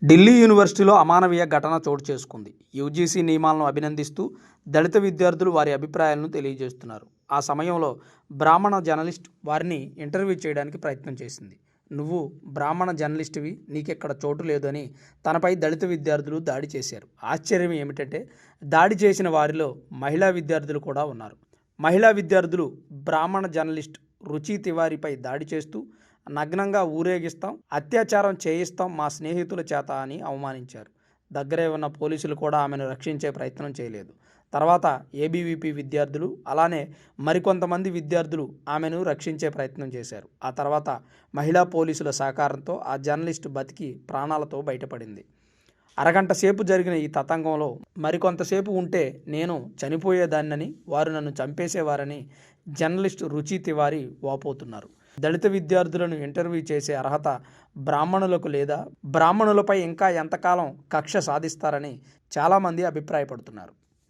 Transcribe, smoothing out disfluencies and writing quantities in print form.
ఢిల్లీ యూనివర్సిటీలో అమానవీయ ఘటన చోటు చేసుకుంది. యూజీసీ నియమాలను అభినందిస్తూ దళిత విద్యార్థులు వారి అభిప్రాయాలను తెలియజేస్తున్నారు. ఆ సమయంలో బ్రాహ్మణ జర్నలిస్ట్ వారిని ఇంటర్వ్యూ చేయడానికి ప్రయత్నం చేసింది. నువ్వు బ్రాహ్మణ జర్నలిస్టువి, నీకెక్కడ చోటు లేదు అని తనపై దళిత విద్యార్థులు దాడి చేశారు. ఆశ్చర్యం ఏమిటంటే దాడి చేసిన వారిలో మహిళా విద్యార్థులు కూడా ఉన్నారు. మహిళా విద్యార్థులు బ్రాహ్మణ జర్నలిస్ట్ రుచి తివారీపై దాడి చేస్తూ నగ్నంగా ఊరేగిస్తాం, అత్యాచారం చేయిస్తాం మా స్నేహితుల చేత అని అవమానించారు. దగ్గరే ఉన్న పోలీసులు కూడా ఆమెను రక్షించే ప్రయత్నం చేయలేదు. తర్వాత ఏబీవీపీ విద్యార్థులు అలానే మరికొంతమంది విద్యార్థులు ఆమెను రక్షించే ప్రయత్నం చేశారు. ఆ తర్వాత మహిళా పోలీసుల సహకారంతో ఆ జర్నలిస్టు బతికి ప్రాణాలతో బయటపడింది. అరగంట సేపు జరిగిన ఈ తతంగంలో మరికొంతసేపు ఉంటే నేను చనిపోయేదాన్నని, వారు నన్ను చంపేసేవారని జర్నలిస్టు రుచి తివారీ వాపోతున్నారు. దళిత విద్యార్థులను ఇంటర్వ్యూ చేసే అర్హత బ్రాహ్మణులకు లేదా? బ్రాహ్మణులపై ఇంకా ఎంతకాలం కక్ష సాధిస్తారని చాలామంది అభిప్రాయపడుతున్నారు.